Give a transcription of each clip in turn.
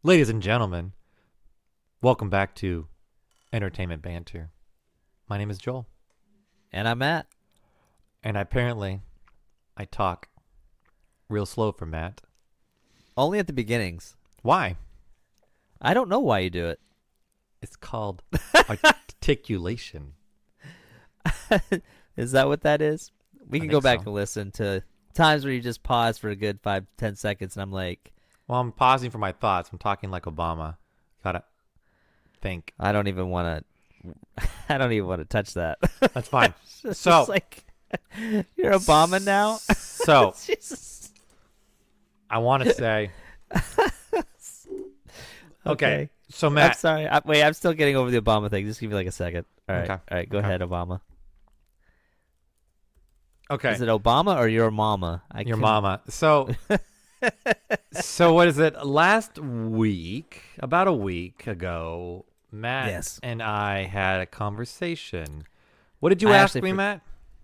Ladies and gentlemen, welcome back to Entertainment Banter. My name is Joel, And I'm Matt. and I talk real slow for Matt. Only at the beginnings. Why? I don't know why you do it. It's called articulation. Is that what that is? We I can think go back so. and listen to times where you just pause for a good 5-10 seconds and I'm like, Well, I'm pausing for my thoughts. I'm talking like Obama. Gotta think. I don't even want to I don't even want to touch that. That's fine. It's So- just like you're Obama now? So, Jesus. I want to say. Okay. So, I'm Matt. sorry. I'm still getting over the Obama thing. Just give me like a second. All right. Okay. All right, go Okay. ahead, Obama. Okay. Is it Obama or your mama? Your mama. So what is it? Last week, about a week ago, Matt Yes. and I had a conversation. What did you I ask actually me, Matt?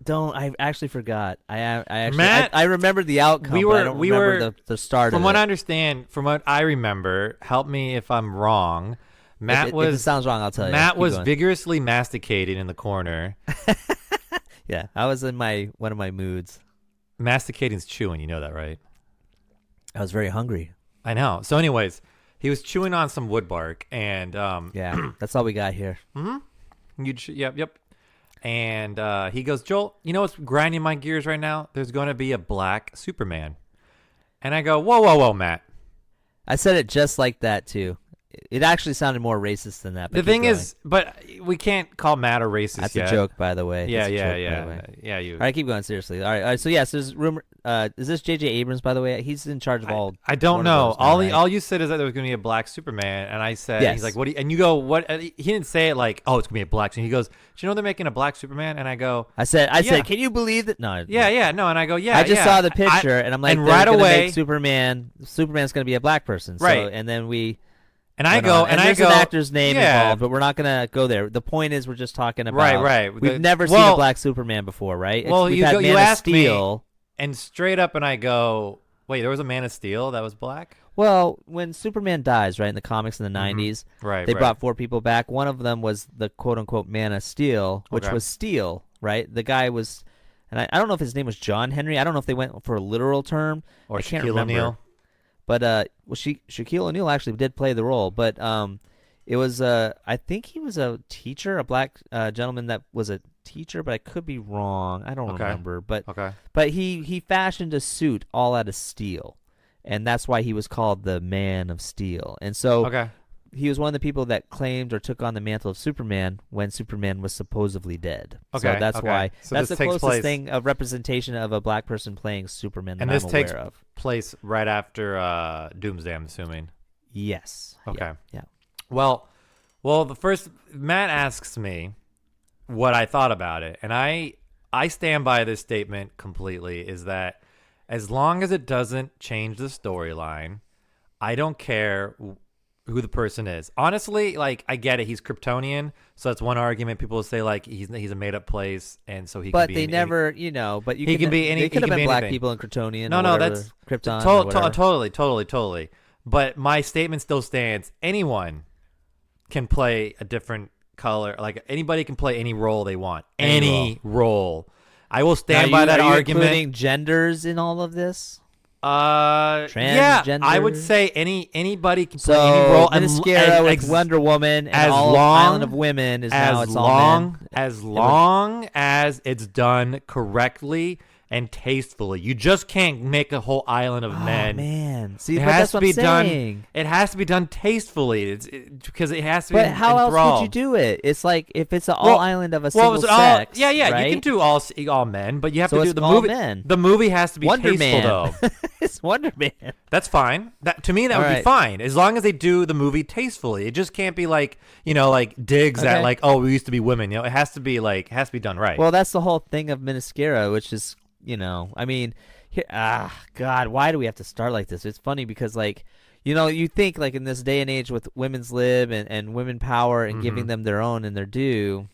I actually forgot. I actually Matt, I remember the outcome. we but were- I don't we remember were- the start From of what it. I understand, from what I remember, help me if I'm wrong. Matt If it was sounds wrong, I'll tell you. Matt Keep was going. vigorously masticating in the corner. Yeah, I was in one of my moods. Masticating's chewing, you know that, right? I was very hungry. I know. So, anyways, he was chewing on some wood bark, and Yeah, that's all we got here. Yep. And he goes, Joel, you know what's grinding my gears right now? There's going to be a black Superman. And I go, whoa, Matt. I said it just like that too. It actually sounded more racist than that. But The keep thing going. is, but we can't call Matt a racist that's yet. a joke, by the way. Yeah, That's a yeah, joke, by the way. yeah. You. All right, keep going. Seriously. All right. So yes, there's rumor. Is this J.J. Abrams, by the way? He's in charge of all. I don't Warner know. Bros. now, right? All you said is that there was going to be a black Superman, and I said, Yes. he's like, what? And you go, what? He didn't say it like, oh, it's going to be a black. And he goes, do you know they're making a black Superman? And I go, I said, Yeah. can you believe that? No. yeah, no. And I go, yeah. I just yeah. saw the picture, and I'm like, and they're right gonna away- make Superman's going to be a black person. So, Right. and then we. And I went go, on. and I there's go, an actor's name yeah. involved, but we're not gonna go there. The point is, we're just talking about. Right. We've never seen a black Superman before, right? Well, We've you had go- Man you of asked me- Steel. And straight up, and I go, wait, there was a Man of Steel that was black? Well, when Superman dies, right, in the comics in the 90s, Right, they right. brought 4 people back. One of them was the quote-unquote Man of Steel, which Okay. was Steel, right? The guy was, and I don't know if his name was John Henry. I don't know if they went for a literal term. Or I can't Shaquille remember. O'Neal. But Shaquille O'Neal actually did play the role, but it was I think he was a teacher, a black gentleman that was a teacher, but I could be wrong. I don't Okay. remember, but Okay. he fashioned a suit all out of steel, and that's why he was called the Man of Steel. And so Okay. he was one of the people that claimed or took on the mantle of Superman when Superman was supposedly dead. Okay, So that's okay. why So that's this the takes closest place- thing of representation of a black person playing Superman that And this I'm takes aware of. place right after Doomsday, I'm assuming. Yes. Okay. Yeah. Well, the first, Matt asks me what I thought about it. And I stand by this statement completely, is that as long as it doesn't change the storyline, I don't care who the person is. Honestly, like, I get it. He's Kryptonian, so that's one argument. People will say, like, he's a made-up place, and so he But can be they any- never, but you He can be any- They he could have can been be black anything. people in Kryptonian. No, or no, whatever, that's Krypton. or whatever. Totally. But my statement still stands. Anyone can play a different color. Like, anybody can play any role they want. Any role. I will stand by that are you argument. including genders in all of this? Yeah, I would Transgender? say anybody can So play any role. Minuscura with Wonder Woman and as all long- Island of Women is now it's all men. as long as it's done correctly and tastefully. You just can't make a whole island of Oh, men. man. See, It but has that's to what be I'm saying. done. It has to be done tastefully. Because it has to be. But how else enthralled. would you do it? It's like if it's an Well- all island of a Well, single it's all, sex. yeah. right? You can do all men, but you have So to do it's the all movie. men. The movie has to be Wonder tasteful, Man. though. It's Wonder Man. That's fine. That to me, that would All be right. fine as long as they do the movie tastefully. It just can't be like like digs at Okay. like, oh, we used to be women. It has to be done right. Well, that's the whole thing of Minuscura, which is, I mean, God, why do we have to start like this? It's funny because, you think, like, in this day and age with women's lib and women power and giving them their own and their due,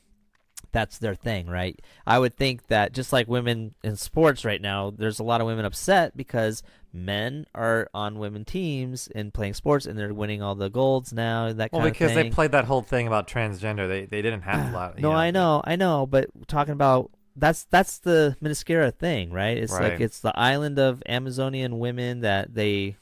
that's their thing, right? I would think that just like women in sports right now, there's a lot of women upset because men are on women teams and playing sports, and they're winning all the golds now. That kind of thing. Well, because they played that whole thing about transgender, they didn't have a lot. No, I know, but talking about that's the Minasquera thing, right? It's Right. like it's the island of Amazonian women that they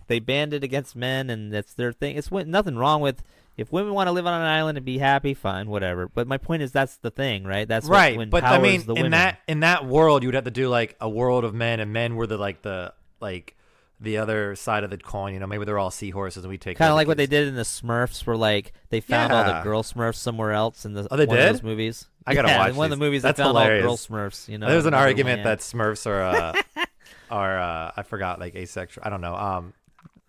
banded against men, and that's their thing. It's nothing wrong with if women want to live on an island and be happy, fine, whatever. But my point is that's the thing, right? That's right. What But I mean, the women. in that world, you would have to do like a world of men, and men were the other side of the coin. You know, maybe they're all seahorses, and we take kind of like what they did in the Smurfs, where like they found all the Yeah. girl Smurfs somewhere else in the Oh, they one did? of those movies. I gotta Yeah, watch in one of the these. movies. That's they found hilarious. all girl Smurfs. You know, There's an in another argument land. that Smurfs are I forgot, like asexual. I don't know.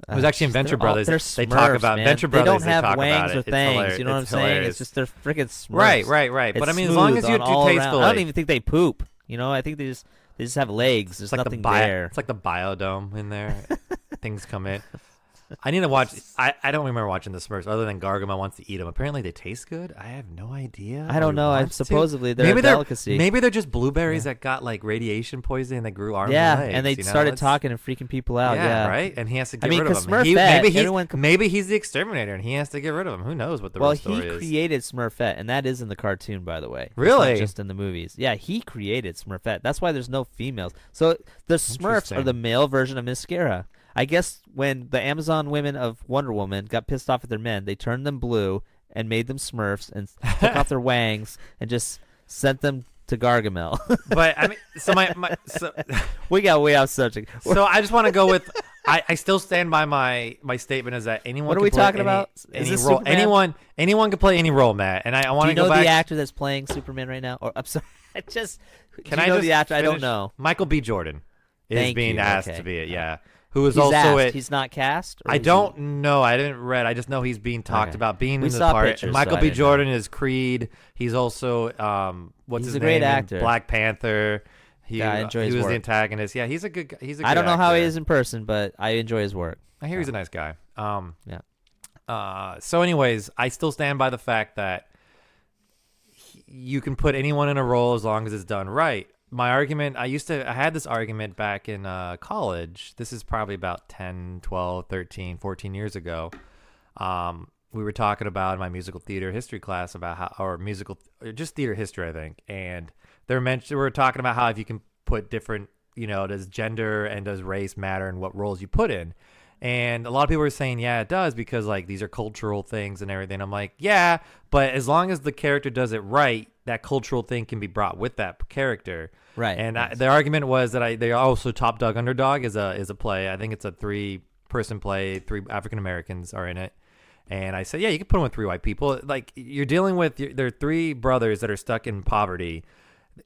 It was actually in Venture Brothers. They're They talk Smurfs, about man. Venture Brothers. They don't have talk wangs about or it. It's things. hilarious. You know what I'm It's saying? hilarious. It's just they're freaking Smurfs. Right. It's But I mean, as long as smooth you on do all around. tastefully, I don't even think they poop. You know, I think they just have legs. There's it's like nothing the there. It's like the biodome in there. Things come in. I need to watch. I don't remember watching the Smurfs other than Gargamel wants to eat them. Apparently, they taste good. I have no idea. I don't know. Supposedly they're maybe a delicacy. Maybe they're just blueberries that got like radiation poisoning and they grew arms yeah, and legs. and they you know? started talking and freaking people out. Yeah, right. And he has to get mean, rid of 'cause them. Smurfette, Maybe he's the exterminator and he has to get rid of them. Who knows what the real story he is? created Smurfette, and that is in the cartoon, by the way. It's Really? not just in the movies. Yeah, he created Smurfette. That's why there's no females. So the Smurfs are the male version of Mascara. I guess when the Amazon women of Wonder Woman got pissed off at their men, they turned them blue and made them Smurfs and took off their wangs and just sent them to Gargamel. But I mean, so we got way off subject. So I just want to go with. I still stand by my statement is that anyone. What are can we play talking any, about? Is Any this role? Superman? Anyone can play any role, Matt. And I want Do to you go know back. the actor that's playing Superman right now? Or I'm sorry, Can do I you know just the actor? I don't finish? know. Michael B. Jordan is Thank being you. asked Okay. to be it. Yeah, who is He's also asked. it. He's not cast. Or I is he- don't know. I didn't read. I just know he's being talked Okay. about being We in the saw part. pictures, And so Michael I B. didn't know. Jordan is Creed. He's also what's He's his a name? great in actor. Black Panther. Yeah, I enjoy he his was work. the antagonist. Yeah, he's a good. He's a good I don't know how he actor. is in person, but I enjoy his work. I hear he's a nice guy. Yeah. So, anyways, I still stand by the fact that you can put anyone in a role as long as it's done right. My argument, I had this argument back in college. This is probably about 10, 12, 13, 14 years ago. We were talking about in my musical theater history class about how, or just theater history, I think. And we were talking about how if you can put different, does gender and does race matter in what roles you put in? And a lot of people were saying, yeah, it does because like these are cultural things and everything. I'm like, yeah, but as long as the character does it right, that cultural thing can be brought with that character. Right. And Yes. the argument was that they also Top Dog Underdog is a play. I think it's a 3-person play. 3 African Americans are in it. And I said, yeah, you can put them with 3 white people. Like you're dealing with, there are 3 brothers that are stuck in poverty.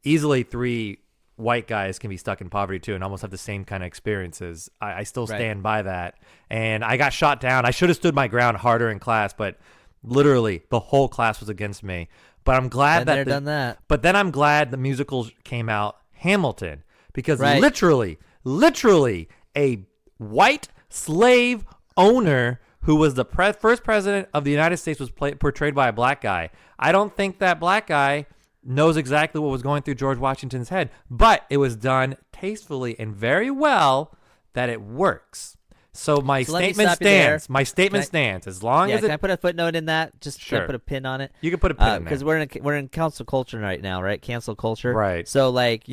Easily 3 white guys can be stuck in poverty too and almost have the same kind of experiences. I still stand by that. And I got shot down. I should have stood my ground harder in class, but literally the whole class was against me. But I'm glad done that. But then I'm glad the musical came out Hamilton because Right. literally a white slave owner who was the first president of the United States was portrayed by a black guy. I don't think that black guy knows exactly what was going through George Washington's head, but it was done tastefully and very well that it works. So my So let me statement stop you there. stands. My statement stands. As long as Can I it, put a footnote in that? Just Sure. put a pin on it. you can put a pin in there. Because we're in cancel culture right now, right? Cancel culture. Right. So like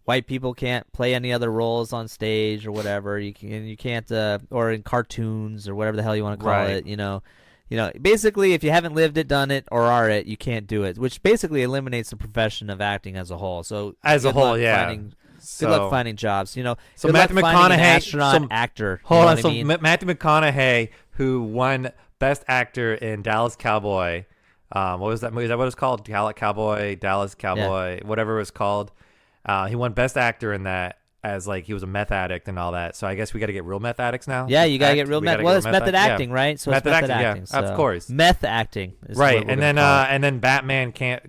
white people can't play any other roles on stage or whatever. You can't or in cartoons or whatever the hell you want to call Right. it. Basically, if you haven't lived it, done it, or are it, you can't do it. Which basically eliminates the profession of acting as a whole. So As a good whole, luck yeah. Good luck finding jobs. So good Matthew luck finding an McConaughey, astronaut actor. Hold you know on. what So I mean? Matthew McConaughey, who won Best Actor in Dallas Cowboy, what was that movie? Is that what it was called? Dallas Cowboy, whatever it was called. He won Best Actor in that as like he was a meth addict and all that. So I guess we got to get real meth addicts now. Yeah, you gotta get real We meth. gotta Well, get it's real method act- acting, yeah. right? So Method it's method acting, yeah, acting. of so course. meth acting. Is Right, what we're and gonna then call it. and then Batman can't.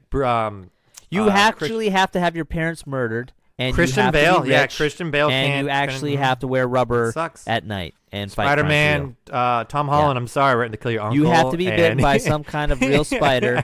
You Chris- actually have to have your parents murdered, and Christian you have Bale, to be yeah, rich, Christian Bale and can't. you actually have to wear rubber It sucks. at night and fight crime for Spider-Man, Tom Holland. I'm sorry, we're going to kill your uncle. You have to be bitten and- by some kind of real spider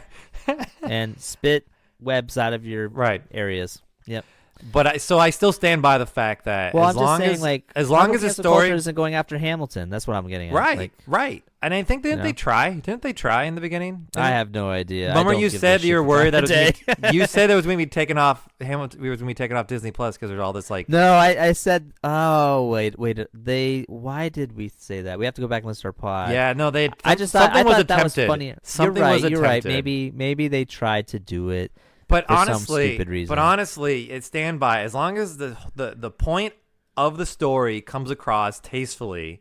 and spit webs out of your Right. areas. Yep. But I still stand by the fact that Well, as I'm just long saying, as like, as long as the cancel story culture isn't going after Hamilton. That's what I'm getting at. right, Like, right, and I think didn't know? they try? Didn't they try in the beginning? I have no idea. Remember I don't you give said a you were shit worried that day. you said it was going to be taken off Hamilton. It was going to be taken off Disney Plus because there's all this like. No, I said. Oh wait. Why did we say that? We have to go back and listen to our pod. Yeah, no, they. I just thought something was that was attempted. funny. Something you're right. was You're right. attempted. Maybe they tried to do it. But for honestly, some stupid reason. But honestly, it stand by as long as the point of the story comes across tastefully.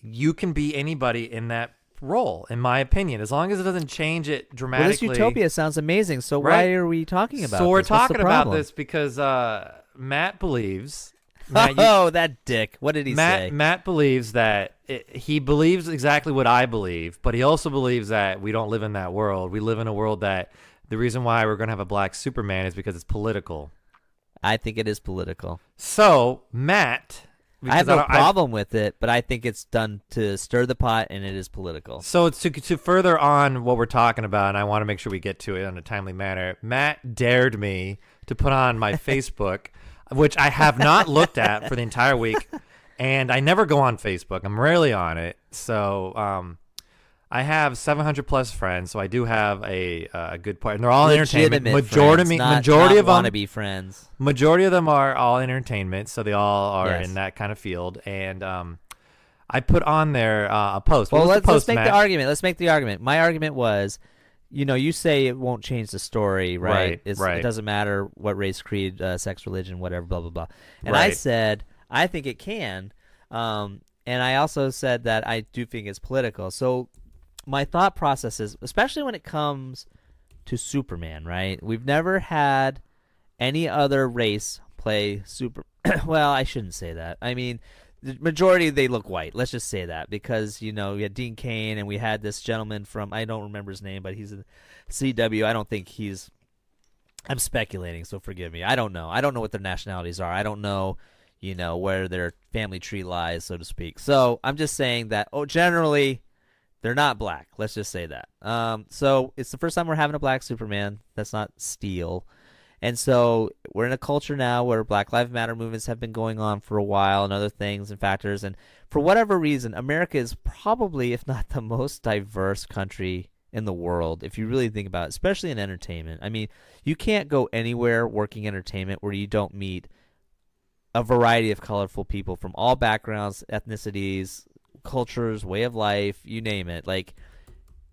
You can be anybody in that role, in my opinion, as long as it doesn't change it dramatically. Well, this Utopia sounds amazing. So Right? why are we talking about? So we're this? What's the talking about problem? this because Matt believes. Matt, Oh, that dick! What did he say? Matt believes that he believes exactly what I believe, but he also believes that we don't live in that world. We live in a world that the reason why we're going to have a black Superman is because it's political. I think it is political. So Matt, I have no problem with it, but I think it's done to stir the pot, and it is political. So to further on what we're talking about, and I want to make sure we get to it in a timely manner. Matt dared me to put on my Facebook, which I have not looked at for the entire week, and I never go on Facebook. I'm rarely on it. So I have 700 plus friends, so I do have a good part, and they're all entertainment. Majority of them wannabe friends. Majority of them are all entertainment, so they all are Yes. in that kind of field. And I put on there a post. Well, What was let's make Matt? the argument. Let's make the argument. My argument was, you say it won't change the story, right? Right. It doesn't matter what race, creed, sex, religion, whatever, blah blah blah. And I Right. said I think it can, and I also said that I do think it's political. So my thought process is, especially when it comes to Superman, right? We've never had any other race play super. Well, I shouldn't say that. I mean, the majority they look white. Let's just say that because we had Dean Cain and we had this gentleman from, I don't remember his name, but he's in CW. I don't think he's. I'm speculating, so forgive me. I don't know. I don't know what their nationalities are. I don't know, where their family tree lies, so to speak. So I'm just saying that. Generally, they're not black. Let's just say that. So it's the first time we're having a black Superman. That's not Steel. And so we're in a culture now where Black Lives Matter movements have been going on for a while and other things and factors. And for whatever reason, America is probably, if not the most diverse country in the world, if you really think about it, especially in entertainment. I mean, you can't go anywhere working entertainment where you don't meet a variety of colorful people from all backgrounds, ethnicities, cultures, way of life, you name it. Like,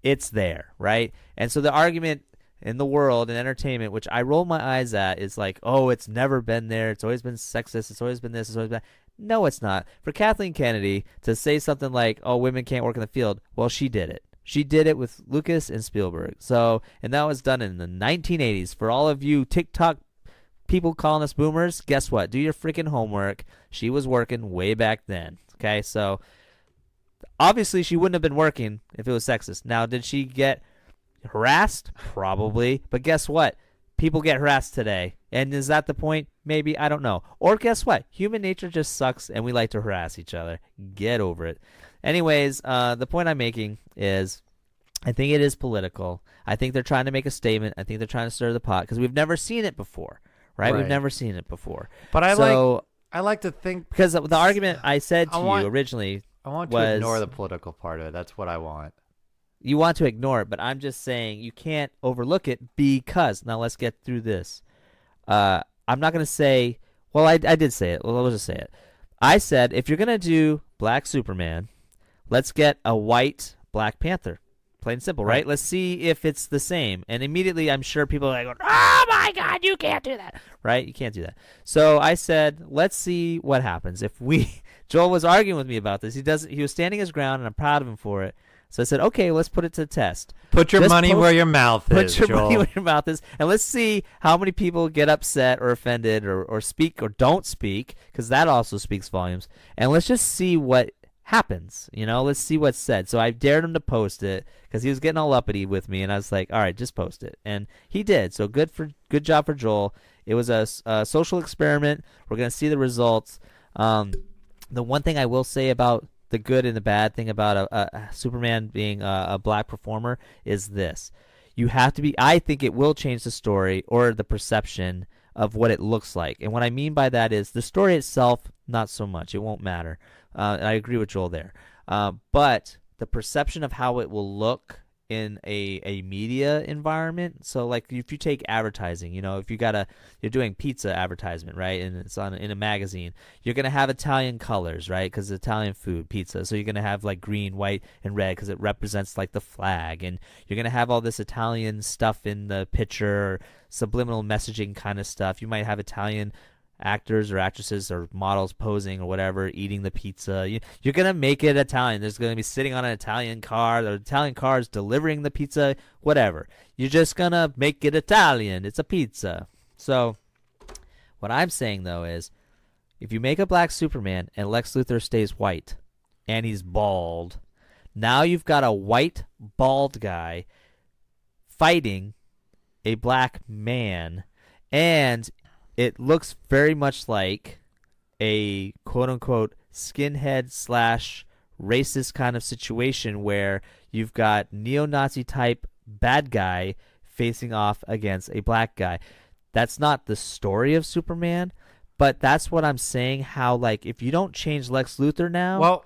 it's there, right? And so the argument in the world in entertainment, which I roll my eyes at, is like, oh, it's never been there. It's always been sexist. It's always been this. It's always been that. No, it's not. For Kathleen Kennedy to say something like, oh, women can't work in the field, well, she did it. She did it with Lucas and Spielberg. So, and that was done in the 1980s. For all of you TikTok people calling us boomers, guess what? Do your freaking homework. She was working way back then. Okay, so obviously she wouldn't have been working if it was sexist. Now, did she get harassed? Probably. But guess what? People get harassed today. And is that the point? Maybe. I don't know. Or guess what? Human nature just sucks and we like to harass each other. Get over it. Anyways, the point I'm making is I think it is political. I think they're trying to make a statement. I think they're trying to stir the pot because we've never seen it before, right? We've never seen it before. But I like to think because the argument I said to you originally I want to was, ignore the political part of it. That's what I want. You want to ignore it, but I'm just saying you can't overlook it because now let's get through this. I'm not going to say. Well, I did say it. Well, I'll just say it. I said if you're going to do Black Superman, let's get a white Black Panther. Plain and simple, right? Let's see if it's the same. And immediately I'm sure people are like, oh my God, you can't do that. Right? You can't do that. So I said, let's see what happens. If Joel was arguing with me about this. He was standing his ground and I'm proud of him for it. So I said, okay, let's put it to the test. Put your money where your mouth is, Put your Joel. money where your mouth is. And let's see how many people get upset or offended or speak or don't speak, because that also speaks volumes. And let's just see what happens. Let's see what's said. So I dared him to post it because he was getting all uppity with me. And I was like, all right, just post it. And he did. So good job for Joel. It was a social experiment. We're going to see the results. The one thing I will say about the good and the bad thing about a Superman being a black performer is this. You have to be, I think it will change the story or the perception of what it looks like. And what I mean by that is the story itself, not so much. It won't matter. And I agree with Joel there. But the perception of how it will look in a media environment. So like if you take advertising, if you're doing pizza advertisement, right? And it's in a magazine, you're going to have Italian colors, right? Because it's Italian food, pizza. So you're going to have like green, white, and red because it represents like the flag. And you're going to have all this Italian stuff in the picture, subliminal messaging kind of stuff. You might have Italian actors or actresses or models posing or whatever, eating the pizza. You're going to make it Italian. There's going to be sitting on an Italian car. The Italian car is delivering the pizza, whatever. You're just going to make it Italian. It's a pizza. So what I'm saying, though, is if you make a black Superman and Lex Luthor stays white and he's bald, now you've got a white, bald guy fighting a black man, and it looks very much like a quote-unquote skinhead / racist kind of situation where you've got neo-Nazi type bad guy facing off against a black guy. That's not the story of Superman, but that's what I'm saying, how like if you don't change Lex Luthor now, Well,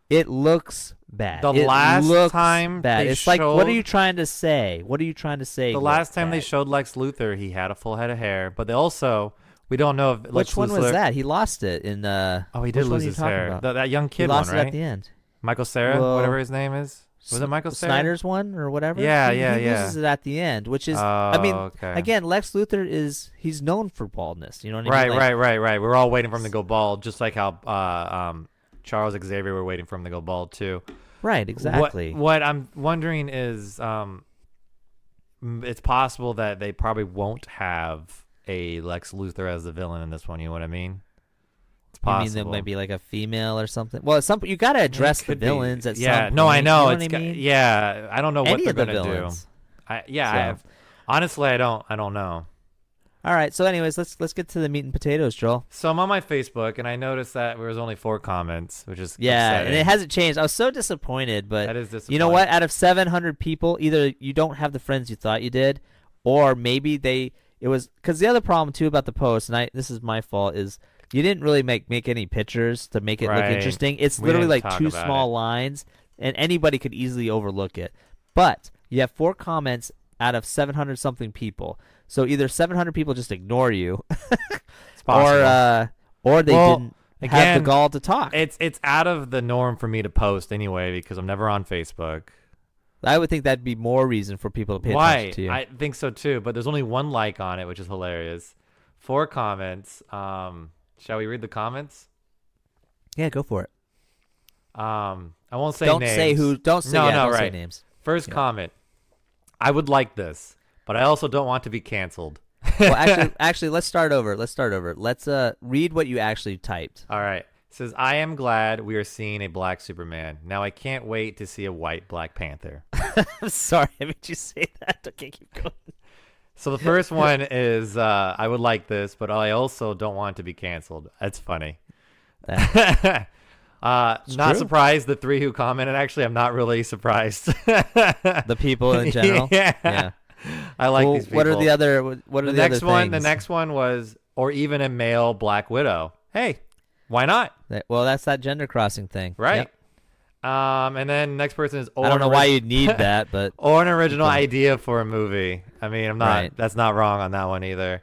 it looks bad. the It last looks time bad. they It's like, what are showed- you trying to say? What are you trying to say? the looks last time they bad? showed Lex Luthor, he had a full head of hair, but they also we don't know if Lex Which one Luthor, was that? He lost it in Oh, he which did one lose are you his talking hair. about? That young He kid lost one, it right? at the end. Michael Cera, Well, whatever his name is. Was it Michael Cera? Snyder's one or whatever? Yeah, he yeah. loses it at the end, which is, Okay. again, Lex Luthor he's known for baldness. You know what I mean? Right. We're all waiting for him to go bald, just like how Charles Xavier were waiting for him to go bald too. Right, exactly. What I'm wondering is, it's possible that they probably won't have a Lex Luthor as the villain in this one. You know what I mean? It's You possible. mean there might be like a female or something? Well, you got to address the Could be. villains at some Yeah, point. no, I know. You know It's what I mean? yeah, I don't know what Any they're of the gonna do. villains. So. Honestly, I don't know. All right. So, anyways, let's get to the meat and potatoes, Joel. So I'm on my Facebook and I noticed that there was only 4 comments, which is Yeah, upsetting. and it hasn't changed. I was so disappointed, but That is disappointing. you know what? Out of 700 people, either you don't have the friends you thought you did, or maybe it was because the other problem too about the post, and this is my fault, is you didn't really make any pictures to make it look Right. interesting. It's We literally didn't like talk 2 about small lines, and anybody could easily overlook it. But you have 4 comments out of 700 something people. So either 700 people just ignore you, It's possible. or they Well, didn't have again, the gall to talk. It's out of the norm for me to post anyway because I'm never on Facebook. I would think that'd be more reason for people to pay Why? attention to you. I think so too, but there's only 1 like on it, which is hilarious. 4 comments. Shall we read the comments? Yeah, go for it. I won't say Don't names. say who. Don't say. No, yeah, no, don't say right. names. First Yeah. comment. I would like this, but I also don't want to be canceled. Well, actually, let's start over. Let's read what you actually typed. All right. It says, I am glad we are seeing a black Superman. Now I can't wait to see a white Black Panther. I'm sorry, I made you say that. Okay, keep going. So the first one is, I would like this, but I also don't want to be canceled. That's funny. Not true. surprised. The 3 who commented, actually, I'm not really surprised. The people in general. Yeah. I like these people. What are the other? What are the next other one? things? The next one was, or even a male Black Widow. Hey, why not? Well, that's that gender crossing thing, Right. Yep. And then next person is, I don't know why you'd need that, but or an original Okay. idea for a movie. I mean, I'm not. Right. That's not wrong on that one either.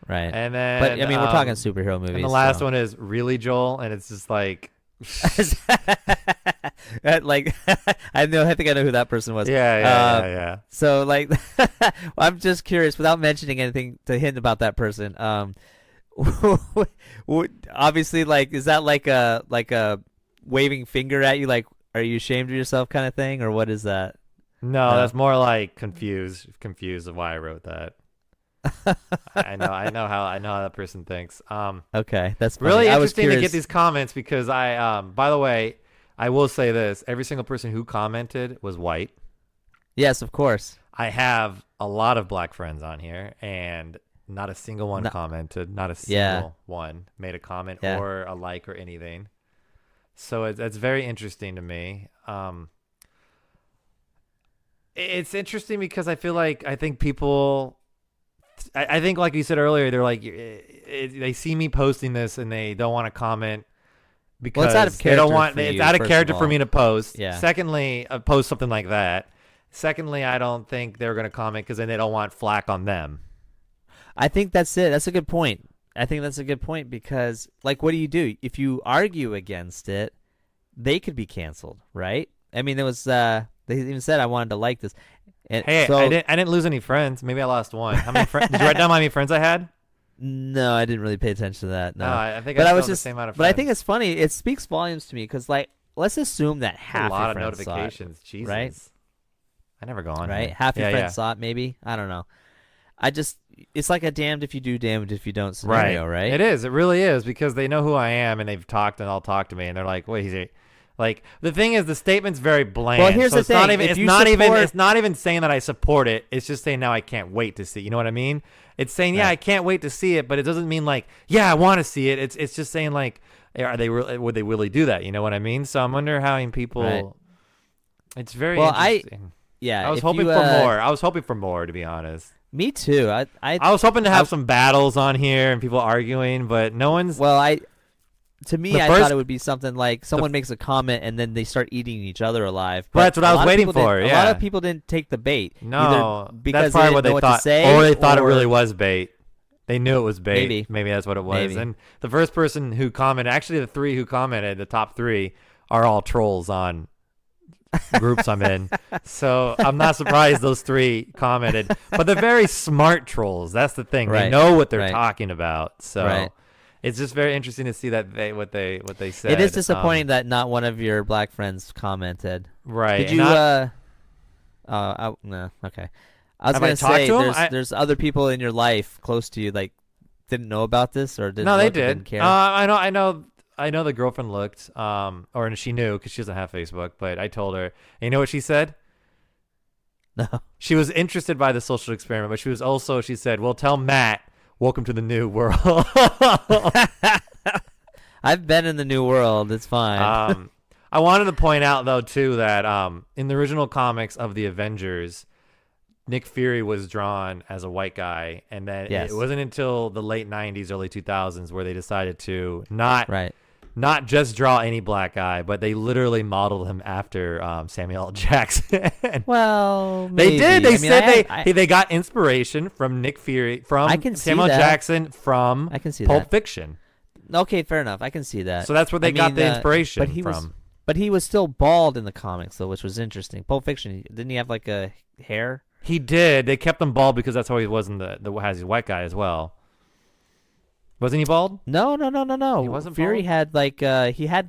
right. And then, But I mean, we're talking superhero movies. And the last so. one is really Joel, and it's just like, like I think I know who that person was. yeah. So like, I'm just curious, without mentioning anything to hint about that person. Obviously, like, is that like a waving finger at you, like, are you ashamed of yourself, kind of thing, or what is that? No, that's more like confused of why I wrote that. I know how that person thinks. Okay, that's funny. Really I was interesting to curious. get these comments because by the way, I will say this: every single person who commented was white. Yes, of course. I have a lot of black friends on here, and not a single one commented. Not a single one made a comment or a like or anything. So it's very interesting to me. It's interesting because I think people I think, like you said earlier, they're like, they see me posting this and they don't want to comment because Well, it's out of they don't character want. for It's you, out of first character of for all. me to post. Yeah. Secondly, post something like that. Secondly, I don't think they're going to comment because then they don't want flack on them. I think that's it. That's a good point. I think that's a good point because, like, what do you do if you argue against it? They could be canceled, right? I mean, there was they even said I wanted to like this. And Hey, so, I didn't lose any friends. Maybe I lost one. How many friends? Did you write down how many friends I had? No, I didn't really pay attention to that. No, I think but I I was still have just. the same amount of But friends. I think it's funny. It speaks volumes to me because, like, let's assume that half a lot your of friends saw it, notifications. Jesus, right? I never go on. Right, Here. half your Yeah, friends saw it. Maybe I don't know. It's like a damned if you do, damned if you don't scenario, right? It is. It really is because they know who I am and they've talked and I'll talk to me and they're like, "Wait, like the thing is, the statement's very bland. Well, here's so the it's not thing. even. If It's you not even. support- It's not even saying that I support it. It's just saying now I can't wait to see. You know what I mean? It's saying yeah, Right. I can't wait to see it, but it doesn't mean like yeah, I want to see it. It's just saying like, are they would they really do that? You know what I mean? So I'm wondering how many people. Right. It's very Well, interesting. Yeah, I was if hoping you, for more. I was hoping for more, to be honest. Me too. I was hoping to have some battles on here and people arguing, but no one's. Well, to me, The I first- thought it would be something like someone makes a comment and then they start eating each other alive. Well, that's what I was waiting people for, didn't- A lot yeah. of people didn't take the bait. No, either because that's probably they what didn't know they thought, to say, or they thought it or- really was bait. They knew it was bait. Maybe. That's what it was. Maybe. And the first person who commented, actually, the three who commented, the top three, are all trolls on groups I'm in. So I'm not surprised those three commented. But they're very smart trolls. That's the thing. They Right. know what they're Right. talking about. So Right. it's just very interesting to see that what they said. It is disappointing that not one of your black friends commented. Right. Did And you? not- No. Okay. I was Have I gonna talked say to 'em? there's other people in your life close to you like didn't know about this or didn't. No, know they it, did. Didn't care. I know the girlfriend looked, or she knew because she doesn't have Facebook. But I told her. And you know what she said? No. She was interested by the social experiment, but she said, "Well, tell Matt, welcome to the new world." I've been in the new world. It's fine. I wanted to point out though too that in the original comics of the Avengers, Nick Fury was drawn as a white guy, and then Yes. it wasn't until the late '90s, early 2000s where they decided to not Right. not just draw any black guy, but they literally modeled him after Samuel L. Jackson. Well, They maybe. did. They I mean, said they got inspiration from Nick Fury, from I can see Samuel that. Jackson, from I can see Pulp that. Fiction. Okay, fair enough. I can see that. So that's where they I got mean, the inspiration but he from. But he was still bald in the comics, though, which was interesting. Pulp Fiction, didn't he have like a hair? He did. They kept him bald because that's how he was in the has his white guy as well. Wasn't he bald? No. He wasn't Fury bald? had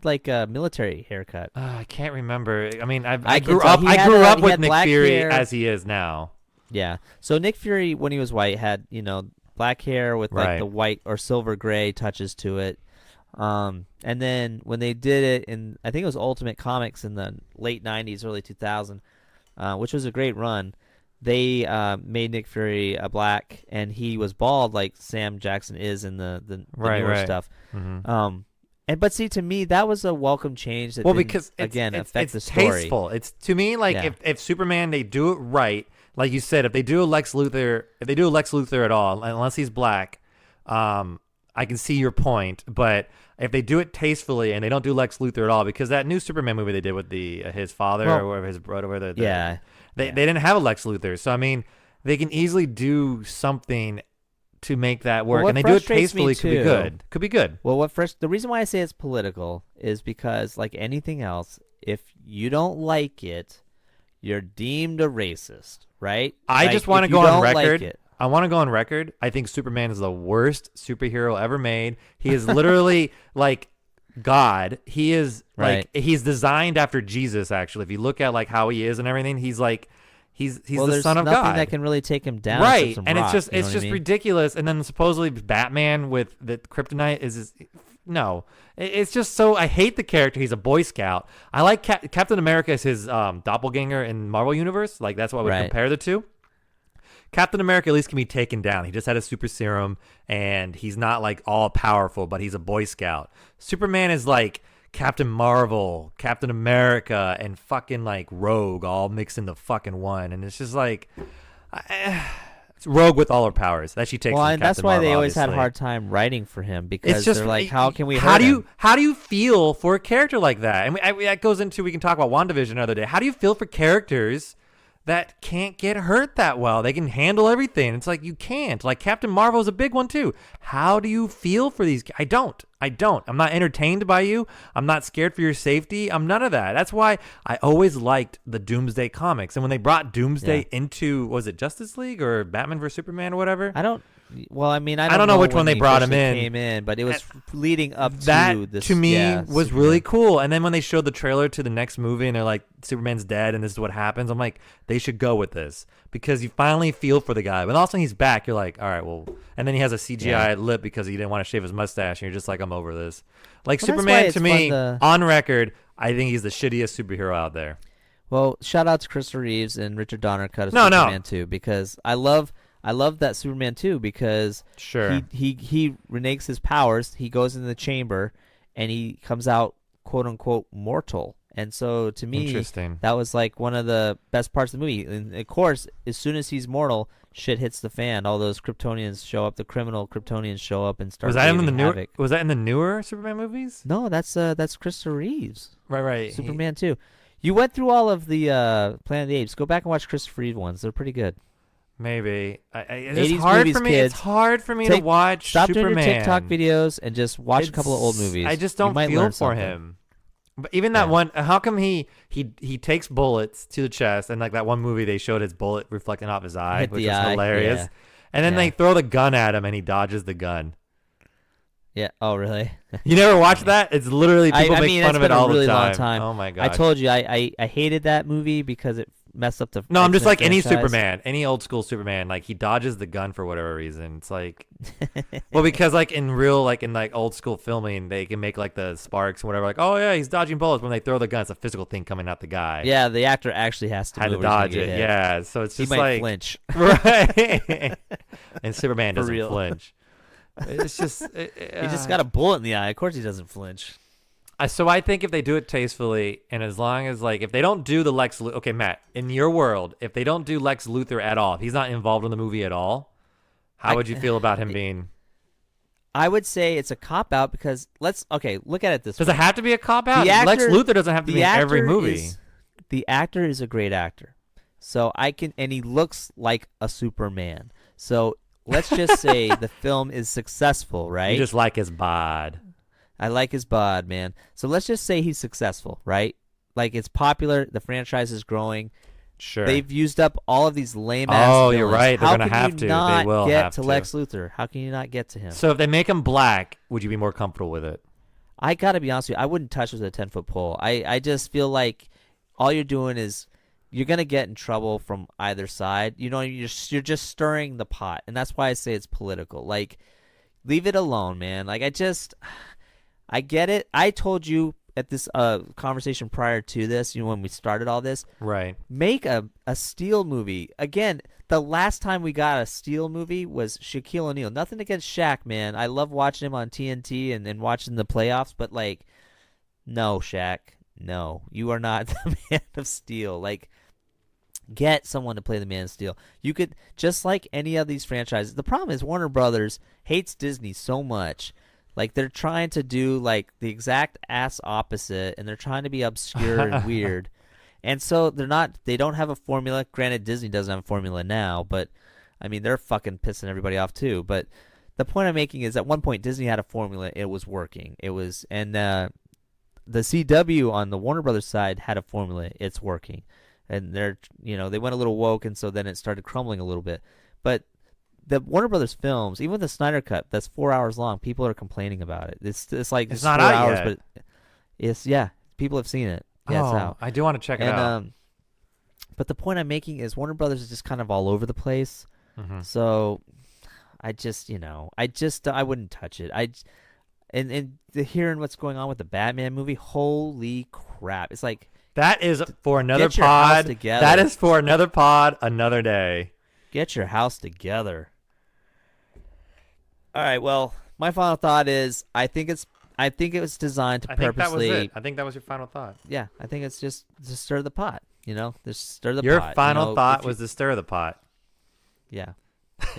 like a military haircut. I can't remember. I mean, I can grew tell. up. He I had grew a- up he with had Nick black Fury hair. as he is now. Yeah. So Nick Fury, when he was white, had black hair with like Right. the white or silver gray touches to it. And then when they did it in, I think it was Ultimate Comics in the late '90s, early 2000, which was a great run. They made Nick Fury a black, and he was bald like Sam Jackson is in the Right, newer right. stuff. Mhm. But see, to me, that was a welcome change. That Well, didn't, because again it's affect the it's story. tasteful. It's to me like Yeah. if Superman they do it right, like you said, if they do a Lex Luthor at all, unless he's black, I can see your point. But if they do it tastefully and they don't do Lex Luthor at all, because that new Superman movie they did with his father or his brother, they didn't have a Lex Luthor. So I mean, they can easily do something to make that work, what and they do it frustrates me tastefully. Could be too- good. Could be good. Well, the reason why I say it's political is because, like anything else, if you don't like it, you're deemed a racist, right? I Like, just want to if go you on don't like record. it- I want to go on record. I think Superman is the worst superhero ever made. He is literally like God. He is Right. like he's designed after Jesus. Actually, if you look at like how he is and everything, he's like he's well, the there's son of nothing God. that can really take him down, Right, except some and rock, it's you know it's what just I mean? ridiculous. And then supposedly Batman with the kryptonite is no. It's just so I hate the character. He's a Boy Scout. I like Captain America as his doppelganger in Marvel Universe. Like that's what I would Right. compare the two. Captain America at least can be taken down. He just had a super serum, and he's not like all powerful, but he's a Boy Scout. Superman is like Captain Marvel, Captain America, and fucking like Rogue all mixed into fucking one, and it's just like, Rogue with all her powers that she takes. Well, from and that's Captain why Marvel, they always had a obviously. hard time writing for him It's because just they're like, how can we how hurt do you him? how do you feel for a character like that? And that goes into, we can talk about WandaVision another day. How do you feel for characters that can't get hurt that well? They can handle everything. It's like you can't. Like Captain Marvel is a big one too. How do you feel for these? I don't. I'm not entertained by you. I'm not scared for your safety. I'm none of that. That's why I always liked the Doomsday comics. And when they brought Doomsday into, was it Justice League or Batman vs Superman or whatever? I don't. Well, I mean, I don't know which when one they he brought him officially in. Came in, but it was leading up That to this. to me yeah, was Superman. really cool. And then when they showed the trailer to the next movie and they're like, Superman's dead and this is what happens, I'm like, they should go with this because you finally feel for the guy. But also he's back, you're like, all right, well. And then he has a CGI lip because he didn't want to shave his mustache, and you're just like, I'm over this. Like, Well, Superman, to me, to... on record, I think he's the shittiest superhero out there. Well, shout out to Christopher Reeves and Richard Donner cut of Superman 2 because I love that Superman 2 because he reneges his powers. He goes in the chamber and he comes out quote unquote mortal. And so to me, that was like one of the best parts of the movie. And of course, as soon as he's mortal, shit hits the fan. All those Kryptonians show up. The criminal Kryptonians show up and start. Was that in the newer Superman movies? No, that's Christopher Reeves. Right. Superman 2. You went through all of the Planet of the Apes. Go back and watch Christopher Reeve ones. They're pretty good. Maybe. It's hard movies, for me. kids. It's hard for me to watch Stop Superman. doing your TikTok videos and just watch a couple of old movies. I just don't feel for him. But even that one, how come he takes bullets to the chest, and like that one movie they showed his bullet reflecting off his eye, which was hilarious. Yeah. And then they throw the gun at him and he dodges the gun. Yeah. Oh, really? You never watched that? It's literally people make fun of it all really the long time. Oh my god! I told you I hated that movie because it messed up the. No, I'm just like franchise. any Superman, any old school Superman. Like he dodges the gun for whatever reason. It's like, well, because like in real, like in like old school filming, they can make like the sparks or whatever. Like, oh yeah, he's dodging bullets. When they throw the gun, it's a physical thing coming out the guy. Yeah, the actor actually has to dodge it. Yeah, so it's just he like might flinch. Right. And Superman For doesn't real. flinch. It's just he just got a bullet in the eye. Of course he doesn't flinch. So I think if they do it tastefully, and as long as like if they don't do the Lex Luthor, okay, Matt, in your world, if they don't do Lex Luthor at all, if he's not involved in the movie at all, how would you feel about him being? I would say it's a cop out because look at it this way. Does it have to be a cop out? Lex Luthor doesn't have to be in every movie. The actor is a great actor, so and he looks like a Superman. So let's just say the film is successful, right? You just like his bod. I like his bod, man. So let's just say he's successful, right? Like it's popular. The franchise is growing. Sure. They've used up all of these lame-ass villains. You're right. They're going to have to. They will get have to Lex Luthor? How can you not get to him? So if they make him black, would you be more comfortable with it? I got to be honest with you. I wouldn't touch it with a 10-foot pole. I just feel like all you're doing is you're going to get in trouble from either side. You know, you're just stirring the pot. And that's why I say it's political. Like, leave it alone, man. Like, I get it. I told you at this conversation prior to this, when we started all this, right? Make a Steel movie. Again, the last time we got a Steel movie was Shaquille O'Neal. Nothing against Shaq, man. I love watching him on TNT and watching the playoffs, but like, no, Shaq, no, you are not the Man of Steel. Like, get someone to play the Man of Steel. You could, just like any of these franchises. The problem is Warner Brothers hates Disney so much. Like, they're trying to do, like, the exact ass opposite, and they're trying to be obscure and weird. And so they don't have a formula. Granted, Disney doesn't have a formula now, but, I mean, they're fucking pissing everybody off, too. But the point I'm making is at one point, Disney had a formula. It was working. And the CW on the Warner Brothers side had a formula. It's working. And they went a little woke, and so then it started crumbling a little bit. But the Warner Brothers films, even with the Snyder Cut, that's 4 hours long. People are complaining about it. It's like it's not 4 out hours, yet. But people have seen it. Yeah, it's out. I do want to check it out. But the point I'm making is Warner Brothers is just kind of all over the place. Mm-hmm. So I wouldn't touch it. And hearing what's going on with the Batman movie, holy crap! It's like that is for another get your house pod. together. That is for another pod, another day. Get your house together. All right. Well, my final thought is I think it was designed to purposely. That was it. I think that was your final thought. Yeah, I think it's just to stir the pot. Just stir the pot. Your final thought was to stir the pot. Yeah.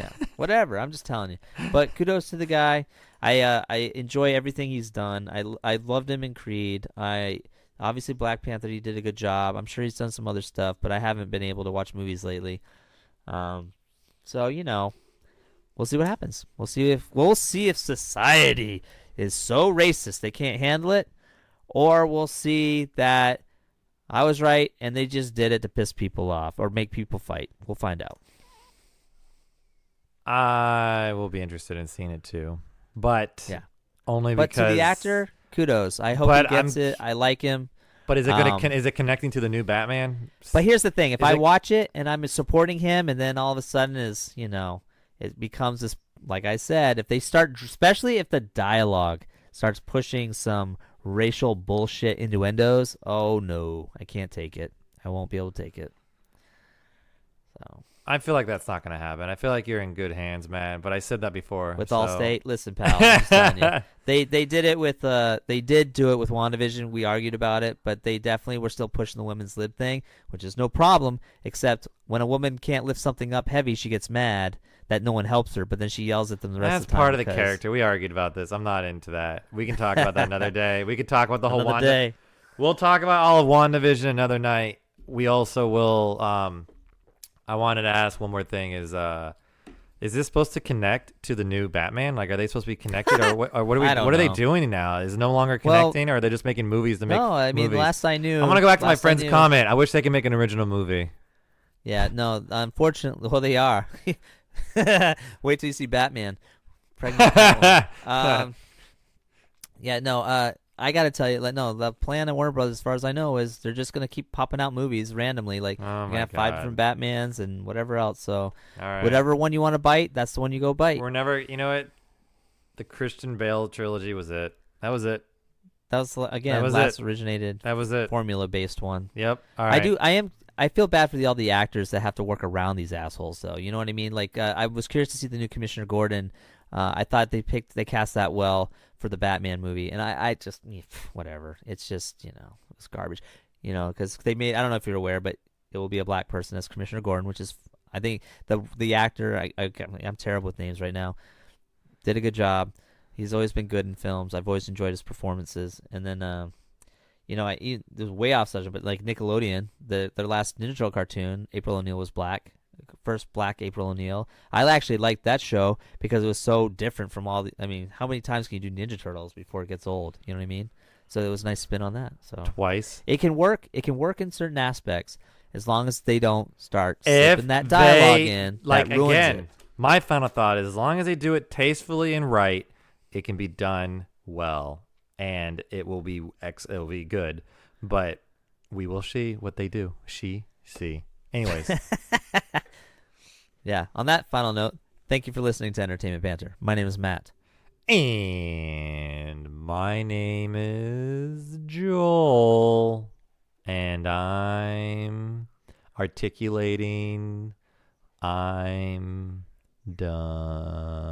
Yeah, whatever. I'm just telling you. But kudos to the guy. I enjoy everything he's done. I loved him in Creed. I obviously Black Panther. He did a good job. I'm sure he's done some other stuff, but I haven't been able to watch movies lately. So we'll see what happens. We'll see if society is so racist they can't handle it, or we'll see that I was right and they just did it to piss people off or make people fight. We'll find out. I will be interested in seeing it too, but Yeah. only But because to the actor, kudos. I hope he gets it. I like him. But is it is it connecting to the new Batman? But here's the thing: if I watch it and I'm supporting him, and then all of a sudden it becomes this. Like I said, if they start, especially if the dialogue starts pushing some racial bullshit innuendos, oh no, I can't take it. I won't be able to take it. So I feel like that's not going to happen. I feel like you're in good hands, man. But I said that before. with Allstate, listen, pal, I'm just telling you. They did it with they did do it with WandaVision. We argued about it, but they definitely were still pushing the women's lib thing, which is no problem. Except when a woman can't lift something up heavy, she gets mad that no one helps her, but then she yells at them the rest of the time. That's part of the character. We argued about this. I'm not into that. We can talk about that another day. We could talk about the whole Another day. We'll talk about all of WandaVision another night. We also will. I wanted to ask one more thing: is this supposed to connect to the new Batman? Like, are they supposed to be connected, or what? Or what are they doing now? Is it no longer connecting, or are they just making movies to make? No, I mean, movies? last I knew. I'm gonna go back to my friend's comment. I wish they could make an original movie. Yeah, no, unfortunately, well, they are. Wait till you see Batman. Pregnant Catwoman. Yeah, no, I got to tell you, no, the plan at Warner Brothers, as far as I know, is they're just going to keep popping out movies randomly. Like, you're going to have 5 different Batmans and whatever else. So, whatever one you want to bite, that's the one you go bite. We're never, you know what? The Christian Bale trilogy was it. That was it. That was, again, last originated. That was it. Formula-based one. Yep. All right. I feel bad for all the actors that have to work around these assholes, though. You know what I mean? Like, I was curious to see the new Commissioner Gordon. I thought they cast that well for the Batman movie, and I just whatever. It's just it's garbage, because they made, I don't know if you're aware, but it will be a black person as Commissioner Gordon, which is, I think the actor, I'm terrible with names right now, did a good job. He's always been good in films. I've always enjoyed his performances, and then. It was way off subject, but like Nickelodeon, their last Ninja Turtle cartoon, April O'Neil was black. First black April O'Neil. I actually liked that show because it was so different from all the. I mean, how many times can you do Ninja Turtles before it gets old? You know what I mean? So it was a nice spin on that. So twice. It can work. It can work in certain aspects as long as they don't start slipping that dialogue in. Like, that ruins again, it. my final thought is as long as they do it tastefully and right, it can be done well. And it will be good, but we will see what they do. See. Anyways. Yeah. On that final note, thank you for listening to Entertainment Banter. My name is Matt. And my name is Joel. And I'm articulating. I'm done.